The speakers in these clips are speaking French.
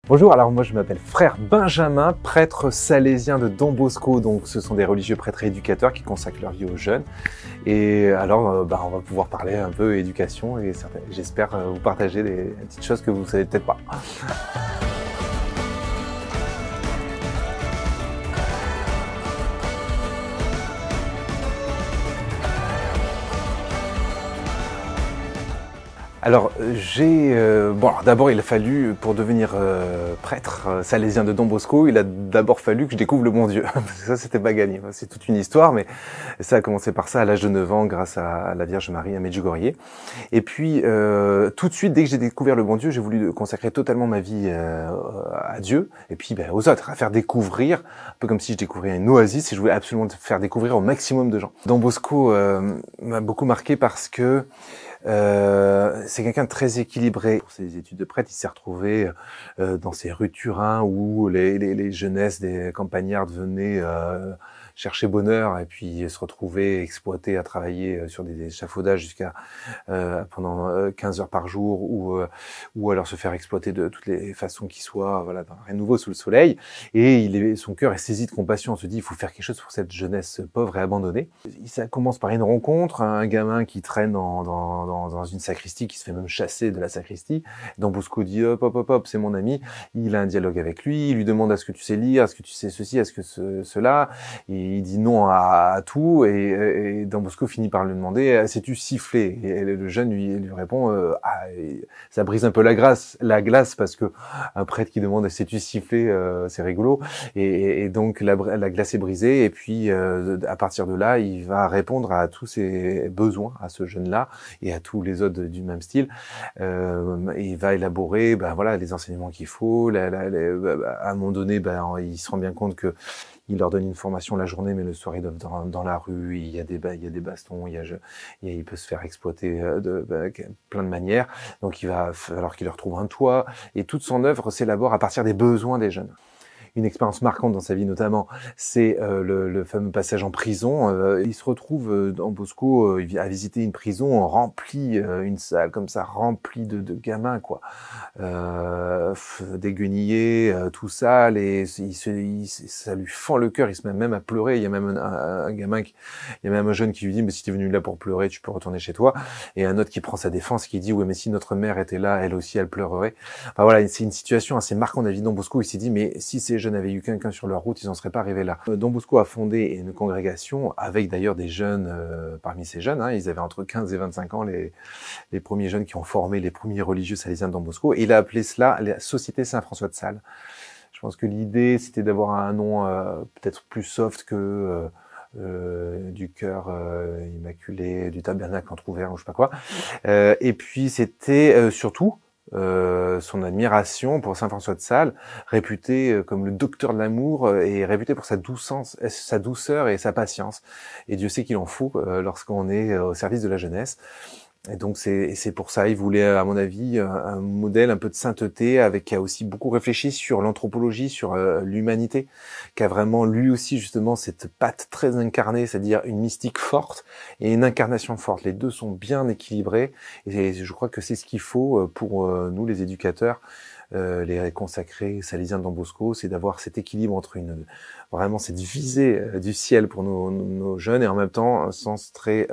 Bonjour, alors moi je m'appelle Frère Benjamin, prêtre salésien de Don Bosco. Donc ce sont des religieux prêtres et éducateurs qui consacrent leur vie aux jeunes. Et alors on va pouvoir parler un peu éducation et j'espère vous partager des petites choses que vous savez peut-être pas. Alors d'abord il a fallu, pour devenir prêtre salésien de Don Bosco, il a d'abord fallu que je découvre le bon Dieu. Parce que ça c'était pas gagné, c'est toute une histoire, mais ça a commencé par ça à l'âge de 9 ans grâce à la Vierge Marie à Medjugorje. Et puis tout de suite, dès que j'ai découvert le bon Dieu, j'ai voulu consacrer totalement ma vie à Dieu et puis aux autres, à faire découvrir, un peu comme si je découvrais une oasis et je voulais absolument faire découvrir au maximum de gens. Don Bosco m'a beaucoup marqué parce que c'est quelqu'un de très équilibré. Pour ses études de prêtre, il s'est retrouvé dans ces rues de Turin où les jeunesses des campagnardes venaient chercher bonheur et puis se retrouver exploités à travailler sur des échafaudages jusqu'à pendant 15 heures par jour ou alors se faire exploiter de toutes les façons qui soient, voilà, dans rien de nouveau sous le soleil. Et son cœur est saisi de compassion. On se dit, il faut faire quelque chose pour cette jeunesse pauvre et abandonnée. Ça commence par une rencontre, un gamin qui traîne dans une sacristie, qui se fait même chasser de la sacristie. Don Bosco dit, hop, c'est mon ami. Il a un dialogue avec lui, il lui demande, est-ce que tu sais lire, est-ce que tu sais ceci, est-ce que cela. Et il dit non à tout, et Don Bosco finit par lui demander, sais-tu siffler? Et le jeune lui répond, ça brise un peu la glace, parce que un prêtre qui demande, sais-tu siffler, c'est rigolo. Et donc la glace est brisée, et puis à partir de là, il va répondre à tous ses besoins, à ce jeune-là, et à tous les autres du même style. Et il va élaborer, les enseignements qu'il faut. À un moment donné, il se rend bien compte que il leur donne une formation la journée, mais le soir ils doivent dans la rue. Il y a des bastons, il peut se faire exploiter de plein de manières. Donc il va falloir qu'il leur trouve un toit. Et toute son œuvre s'élabore à partir des besoins des jeunes. Une expérience marquante dans sa vie notamment, c'est le fameux passage en prison. Il se retrouve dans Bosco à visiter une prison remplie, une salle comme ça remplie de gamins, quoi, déguenillés, tout sale, et ça lui fend le cœur. Il se met même à pleurer. Il y a même il y a même un jeune qui lui dit, mais si t'es venu là pour pleurer, tu peux retourner chez toi. Et un autre qui prend sa défense, qui dit, ouais, mais si notre mère était là, elle aussi, elle pleurerait. Enfin voilà, c'est une situation assez marquante dans la vie de Don Bosco. Il s'est dit, mais si ces jeunes avaient eu quelqu'un sur leur route, ils n'en seraient pas arrivés là. Don Bosco a fondé une congrégation avec d'ailleurs des jeunes parmi ces jeunes. Ils avaient entre 15 et 25 ans, les premiers jeunes qui ont formé les premiers religieux salésiens de Don Bosco. Et il a appelé cela la Société Saint-François de Sales. Je pense que l'idée, c'était d'avoir un nom peut-être plus soft que du cœur immaculé, du tabernacle entrouvert ou je sais pas quoi. Et puis c'était surtout son admiration pour Saint François de Sales, réputé comme le docteur de l'amour et réputé pour sa douceur et sa patience. Et Dieu sait qu'il en faut lorsqu'on est au service de la jeunesse. Et donc c'est pour ça, il voulait, à mon avis, un modèle un peu de sainteté, qui a aussi beaucoup réfléchi sur l'anthropologie, sur l'humanité, qui a vraiment lui aussi justement cette patte très incarnée, c'est-à-dire une mystique forte et une incarnation forte. Les deux sont bien équilibrés, et je crois que c'est ce qu'il faut pour nous les éducateurs, les consacrés salésiens de Don Bosco, c'est d'avoir cet équilibre entre vraiment cette visée du ciel pour nos jeunes, et en même temps un sens très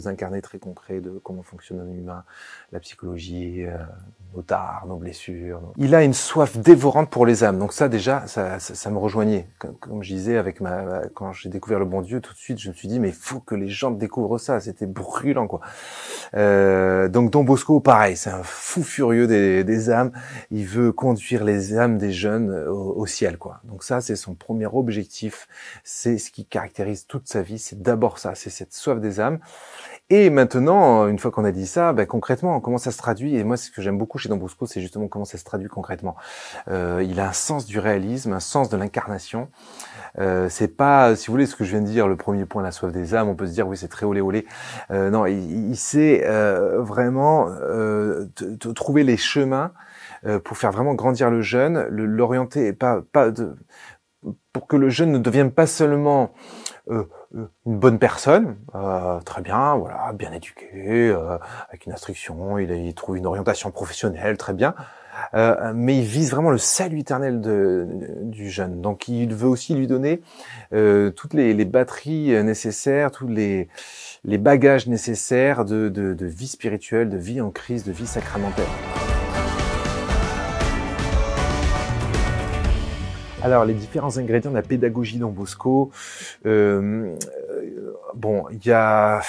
incarné, très concret de comment fonctionne un humain, la psychologie, nos tares, nos blessures. Il a une soif dévorante pour les âmes. Donc ça déjà, ça me rejoignait. Comme je disais, quand j'ai découvert le bon Dieu, tout de suite je me suis dit, mais il faut que les gens découvrent ça. C'était brûlant, quoi. Donc Don Bosco, pareil, c'est un fou furieux des âmes. Il veut conduire les âmes des jeunes au ciel, quoi. Donc ça, c'est son premier objectif. C'est ce qui caractérise toute sa vie. C'est d'abord ça, c'est cette soif des âmes. Et maintenant, une fois qu'on a dit ça, concrètement, comment ça se traduit? Et moi, ce que j'aime beaucoup chez Don Bosco, c'est justement comment ça se traduit concrètement. Il a un sens du réalisme, un sens de l'incarnation. C'est pas, si vous voulez, ce que je viens de dire, le premier point, la soif des âmes, on peut se dire, oui, c'est très olé olé. Non, il sait vraiment trouver les chemins pour faire vraiment grandir le jeune, l'orienter, pour que le jeune ne devienne pas seulement une bonne personne, très bien, voilà, bien éduqué, avec une instruction, il trouve une orientation professionnelle, très bien, mais il vise vraiment le salut éternel du jeune. Donc il veut aussi lui donner toutes les batteries nécessaires, tous les bagages nécessaires de vie spirituelle, de vie en Christ, de vie sacramentelle. Alors, les différents ingrédients de la pédagogie Don Bosco, bon, il y a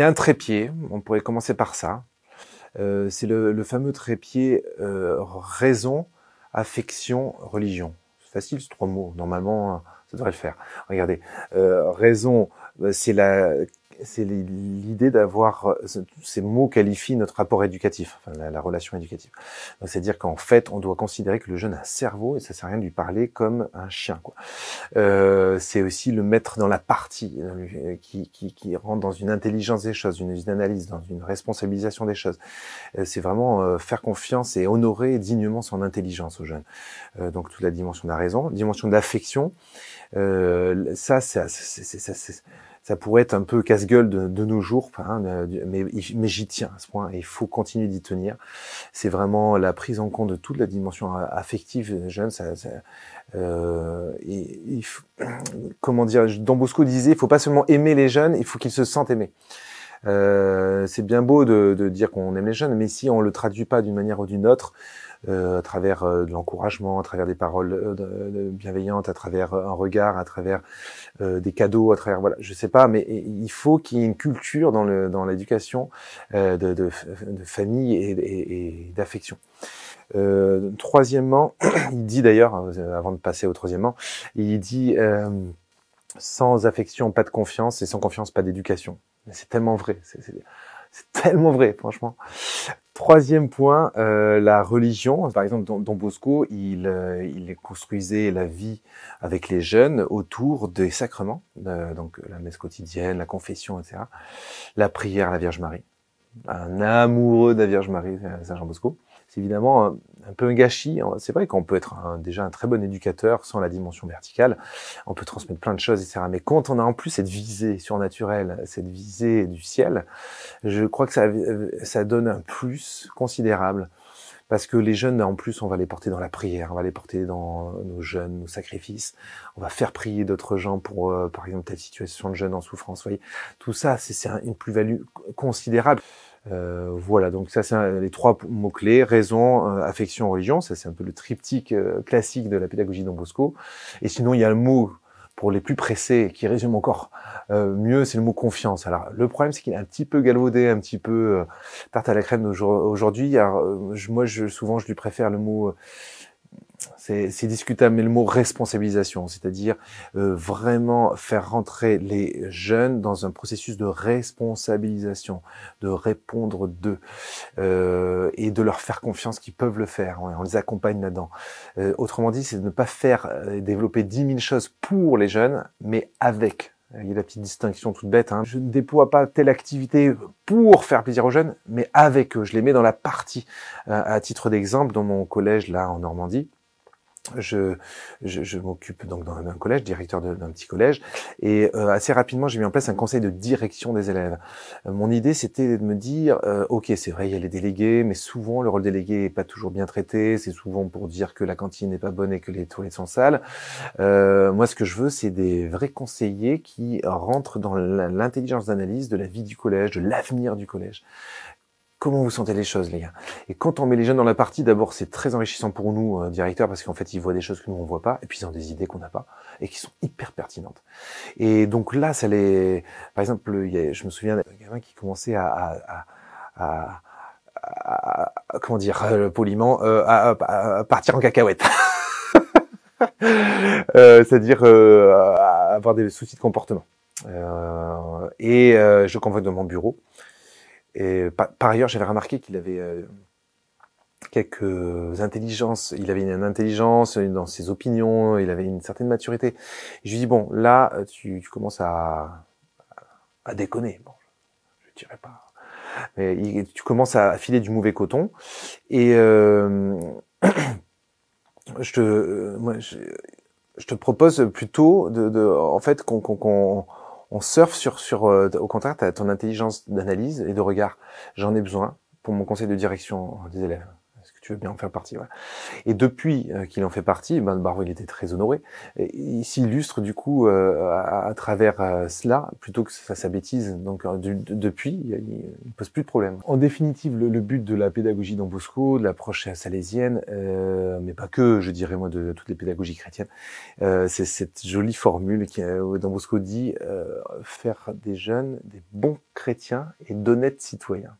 un trépied, on pourrait commencer par ça. C'est le fameux trépied raison, affection, religion. C'est facile, c'est 3 mots. Normalement, ça devrait le faire. Regardez, raison, c'est l'idée d'avoir ces mots qualifient notre rapport éducatif, enfin la relation éducative. C'est-à-dire qu'en fait, on doit considérer que le jeune a un cerveau et ça sert à rien de lui parler comme un chien, quoi. C'est aussi le mettre dans la partie qui rentre dans une intelligence des choses, une analyse, dans une responsabilisation des choses. C'est vraiment faire confiance et honorer dignement son intelligence au jeune. Donc toute la dimension de la raison, dimension de l'affection. Ça pourrait être un peu casse-gueule de nos jours, mais j'y tiens à ce point et il faut continuer d'y tenir. C'est vraiment la prise en compte de toute la dimension affective des jeunes. Comment dire, Don Bosco disait, il faut pas seulement aimer les jeunes, il faut qu'ils se sentent aimés. C'est bien beau de dire qu'on aime les jeunes, mais si on le traduit pas d'une manière ou d'une autre, à travers de l'encouragement, à travers des paroles bienveillantes, à travers un regard, à travers des cadeaux, à travers voilà, je sais pas, mais il faut qu'il y ait une culture dans l'éducation de famille et d'affection. Troisièmement, il dit d'ailleurs, avant de passer au troisièmement, il dit sans affection, pas de confiance, et sans confiance, pas d'éducation. C'est tellement vrai, c'est tellement vrai, franchement. Troisième point, la religion. Par exemple, Don Bosco, il construisait la vie avec les jeunes autour des sacrements, donc la messe quotidienne, la confession, etc. La prière à la Vierge Marie. Un amoureux de la Vierge Marie, Saint Jean Bosco. C'est évidemment un peu un gâchis. C'est vrai qu'on peut être déjà un très bon éducateur sans la dimension verticale. On peut transmettre plein de choses, etc. Mais quand on a en plus cette visée surnaturelle, cette visée du ciel, je crois que ça donne un plus considérable. Parce que les jeunes, en plus, on va les porter dans la prière, on va les porter dans nos jeûnes, nos sacrifices. On va faire prier d'autres gens pour, par exemple, telle situation de jeune en souffrance. Vous voyez, tout ça, c'est une plus-value considérable. Voilà, donc ça c'est les 3 mots-clés, raison, affection, religion, ça c'est un peu le triptyque classique de la pédagogie Don Bosco. Et sinon il y a le mot pour les plus pressés qui résume encore mieux, c'est le mot confiance. Alors le problème c'est qu'il est un petit peu galvaudé, un petit peu tarte à la crème aujourd'hui. Alors souvent je lui préfère le mot c'est discutable, mais le mot responsabilisation, c'est-à-dire vraiment faire rentrer les jeunes dans un processus de responsabilisation, de répondre d'eux et de leur faire confiance qu'ils peuvent le faire. On les accompagne là-dedans. Autrement dit, c'est de ne pas faire développer 10 000 choses pour les jeunes, mais avec. Il y a la petite distinction toute bête. Je ne déploie pas telle activité pour faire plaisir aux jeunes, mais avec eux. Je les mets dans la partie. À titre d'exemple, dans mon collège là en Normandie, je m'occupe donc d'un collège, directeur d'un petit collège, et assez rapidement j'ai mis en place un conseil de direction des élèves. Mon idée c'était de me dire, ok c'est vrai il y a les délégués, mais souvent le rôle délégué est pas toujours bien traité, c'est souvent pour dire que la cantine n'est pas bonne et que les toilettes sont sales. Moi ce que je veux c'est des vrais conseillers qui rentrent dans l'intelligence d'analyse de la vie du collège, de l'avenir du collège. Comment vous sentez les choses, les gars? Et quand on met les jeunes dans la partie, d'abord, c'est très enrichissant pour nous, directeurs, parce qu'en fait, ils voient des choses que nous, on voit pas, et puis ils ont des idées qu'on n'a pas, et qui sont hyper pertinentes. Et donc là, par exemple, je me souviens d'un gamin qui commençait comment dire, poliment, à partir en cacahuète. C'est-à-dire à avoir des soucis de comportement. Je le convoque dans mon bureau. Et par ailleurs, j'avais remarqué qu'il avait quelques intelligences. Il avait une intelligence dans ses opinions, il avait une certaine maturité. Et je lui dis, bon, là, tu commences à déconner. Bon, je dirais pas. Mais tu commences à filer du mauvais coton. Et je te propose plutôt en fait, on surfe sur au contraire, ton intelligence d'analyse et de regard. J'en ai besoin pour mon conseil de direction des élèves. Est-ce que tu veux bien en faire partie? Voilà. Et depuis qu'il en fait partie, ben, Barreau, il était très honoré. Et il s'illustre du coup à travers cela, plutôt que sa bêtise. Donc depuis, il ne pose plus de problème. En définitive, le but de la pédagogie Don Bosco, de l'approche salésienne, mais pas que, je dirais moi, de toutes les pédagogies chrétiennes, c'est cette jolie formule qui, Don Bosco dit faire des jeunes des bons chrétiens et d'honnêtes citoyens.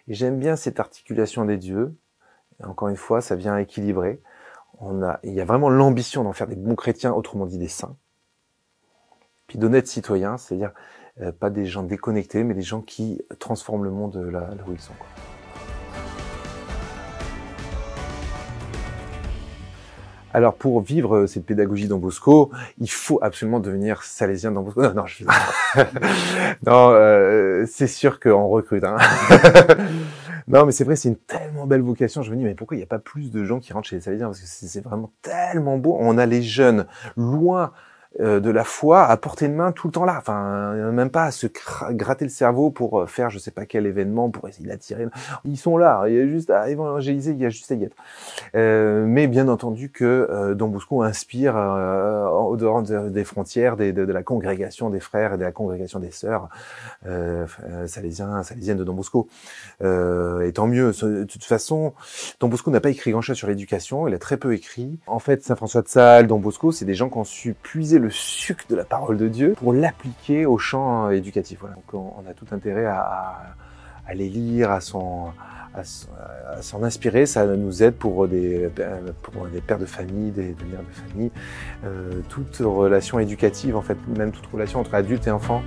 Et j'aime bien cette articulation des dieux. Et encore une fois, ça vient équilibrer. Il y a vraiment l'ambition d'en faire des bons chrétiens, autrement dit des saints. Puis d'honnêtes citoyens, c'est-à-dire pas des gens déconnectés, mais des gens qui transforment le monde là où ils sont, quoi. Alors, pour vivre cette pédagogie Don Bosco, il faut absolument devenir salésien Don Bosco. Non, je non, c'est sûr qu'on recrute. Hein. Non, mais c'est vrai, c'est une tellement belle vocation. Je me dis, mais pourquoi il n'y a pas plus de gens qui rentrent chez les salésiens? Parce que c'est vraiment tellement beau. On a les jeunes loin de la foi à portée de main tout le temps là. Enfin, même pas à se gratter le cerveau pour faire je sais pas quel événement, pour essayer d'attirer. Ils sont là. Il y a juste à évangéliser, il y a juste à y être. Mais bien entendu que Don Bosco inspire au dehors des frontières de la congrégation des frères et de la congrégation des sœurs salésiennes de Don Bosco. Et tant mieux. De toute façon, Don Bosco n'a pas écrit grand-chose sur l'éducation. Il a très peu écrit. En fait, Saint François de Sales, Don Bosco, c'est des gens qui ont su puiser le sucre de la parole de Dieu pour l'appliquer au champ éducatif. Voilà. Donc on a tout intérêt à les lire, à s'en inspirer. Ça nous aide pour des pères de famille, des mères de famille, toute relation éducative en fait, même toute relation entre adultes et enfants.